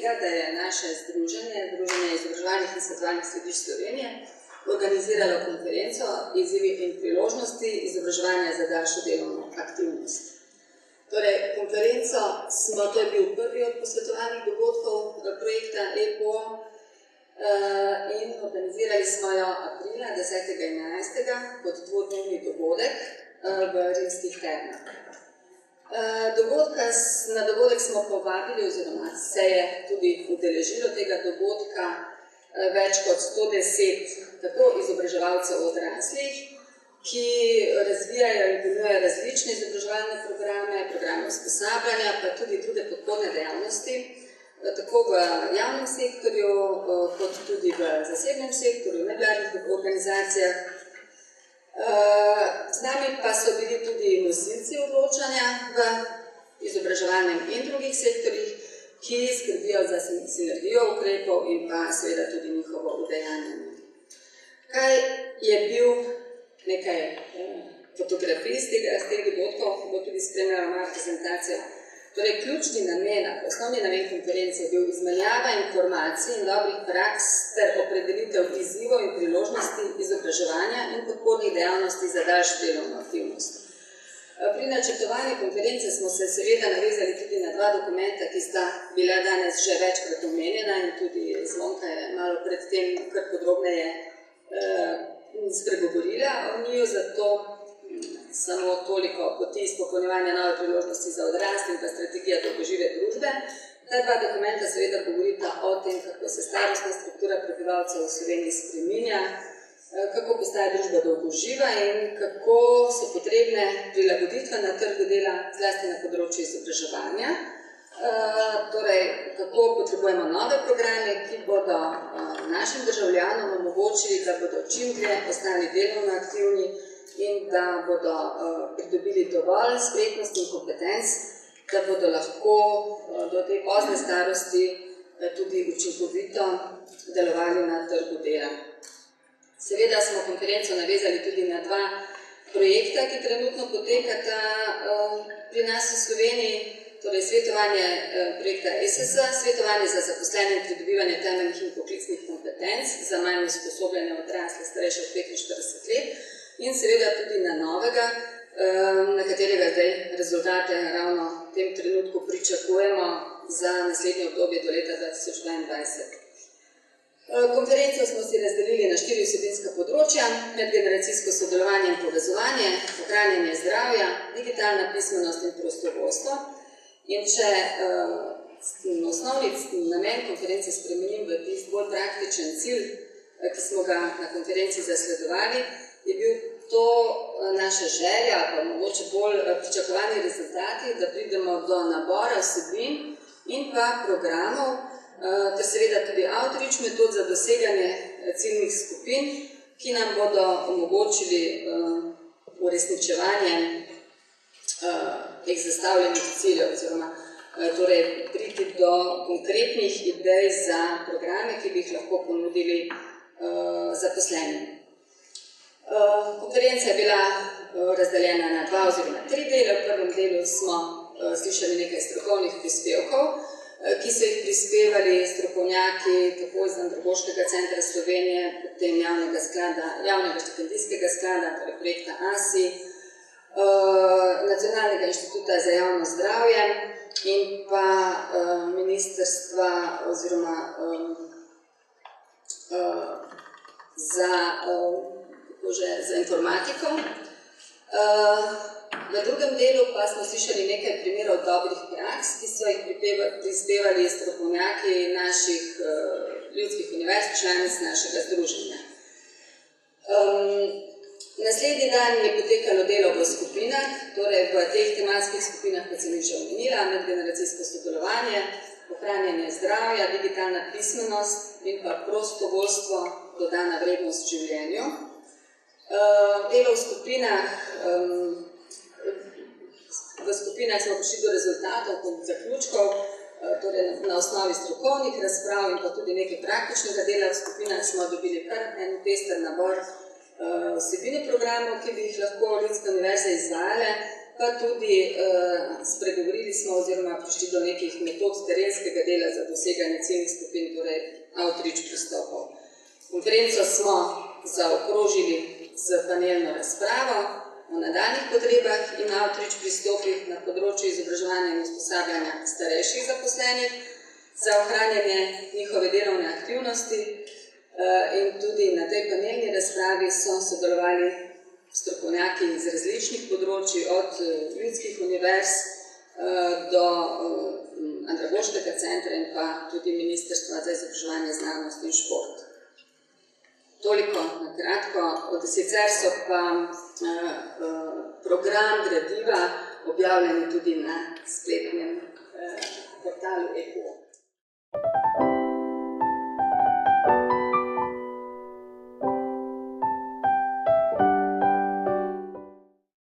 tega, da je naše združenje, Združenje izobraževalnih in svetovalnih središč Slovenije, organiziralo konferenco Izzivi in priložnosti izobraževanja za daljšo delovno aktivnost. Torej, konferenco to je bil prvi od posvetovalnih dogodkov projekta EPO in organizirali smo jo aprila 10. in 11. kot dvodnevni dogodek v Rimskih termah. Na dogodek smo povabili, oziroma se je tudi udeležilo tega dogodka več kot 110 tako izobraževalcev odraslih, ki razvijajo in ponujajo različne izobraževalne programe usposabljanja, pa tudi druge podporne dejavnosti, tako v javnem sektorju, kot tudi v zasebnem sektorju, nevladnih organizacijah. Z nami pa so bili tudi nosilci odločanja v izobraževalnem in drugih sektorjih, ki skrbijo za sinergijo ukrepov in pa seveda tudi njihovo udejanjanje. Kaj je bil nekaj fotografij z teh dogodkov, bo tudi spremljala moja prezentacija. Torej, ključni namen, osnovni namen konference je bil izmenjava informacij in dobrih praks ter opredelitev izzivov in priložnosti izobraževanja in podpornih dejavnosti za daljšo delovno aktivnost. Pri načrtovanju konference smo se seveda navezali tudi na dva dokumenta, ki sta bila danes že večkrat omenjena in tudi Zvonka je malo pred tem kar podrobneje spregovorila o njiju, zato samo toliko poti izpopolnjevanja nove priložnosti za odrasle in pa strategija dolgožive družbe. Ta dva dokumenta seveda govorita o tem, kako se starostna struktura prebivalcev v Sloveniji spreminja, kako postaja družba dolgoživa in kako so potrebne prilagoditve na trgu dela, zlasti na področju izobraževanja. Torej, kako potrebujemo nove programe, ki bodo našim državljanom omogočili, da bodo čim dlje ostali delovno aktivni in da bodo pridobili dovolj spretnosti in kompetenc, da bodo lahko do te pozne starosti tudi učinkovito delovali na trgu dela. Seveda smo konferenco navezali tudi na dva projekta, ki trenutno potekata pri nas v Sloveniji, torej svetovanje projekta ESS, svetovanje za zaposlene in pridobivanje temeljnih in poklicnih kompetenc za manj usposobljene odrasle starejše od 45 let in seveda tudi na novega, na katerega zdaj rezultate ravno v tem trenutku pričakujemo za naslednje obdobje do leta 2022. Konferenco smo si razdelili na 4 vsebinska področja: medgeneracijsko sodelovanje in povezovanje, ohranjanje zdravja, digitalna pismenost in prostovoljstvo. In če osnovni namen konference spremenim v tisti bolj praktičen cilj, ki smo ga na konferenci zasledovali, je bil to naša želja, pa mogoče bolj pričakovani rezultati, da pridemo do nabora vsebin in pa programov, ter seveda tudi outreach metod za doseganje ciljnih skupin, ki nam bodo omogočili uresničevanje teh zastavljenih ciljev, oziroma torej priti do konkretnih idej za programe, ki bi jih lahko ponudili zaposlenim. Konferenca je bila razdeljena na 2 oziroma 3 dele. V prvem delu smo slišali nekaj strokovnih prispevkov, ki so jih prispevali strokovnjaki tako iz Andragoškega centra Slovenije, potem javnega štipendijskega sklada, torej projekta ASI, Nacionalnega inštituta za javno zdravje in pa ministrstva oziroma za informatiko. V drugem delu pa smo slišali nekaj primerov dobrih praks, ki so jih prispevali strokovnjaki naših ljudskih univerz, članic našega združenja. Naslednji dan je potekalo delo v skupinah, torej v teh tematskih skupinah, kot sem jih že omenila, medgeneracijsko sodelovanje, ohranjanje zdravja, digitalna pismenost in pa prostovoljstvo, dodana vrednost življenju. Delo v skupinah smo prišli do rezultatov, zaključkov, torej na osnovi strokovnih razprav in pa tudi nekaj praktičnega dela v skupinah smo dobili kar en pester nabor vsebine programov, ki bi jih lahko ljudske univerze izvajale pa tudi spregovorili smo oziroma prišli do nekih metod terenskega dela za doseganje ciljnih skupin, torej outreach pristopov. Konferenco smo zaokrožili z panelno razpravo o nadaljnjih potrebah in outreach pristopih na področju izobraževanja in usposabljanja starejših zaposlenih, za ohranjanje njihove delovne aktivnosti in tudi na tej panelni razpravi so sodelovali strokovnjaki iz različnih področji, od ljudskih univerz do Andragoškega centra in pa tudi Ministrstva za izobraževanje, znanost in šport. Toliko na kratko, sicer so pa program gradiva objavljeni tudi na spletnem portalu EPO.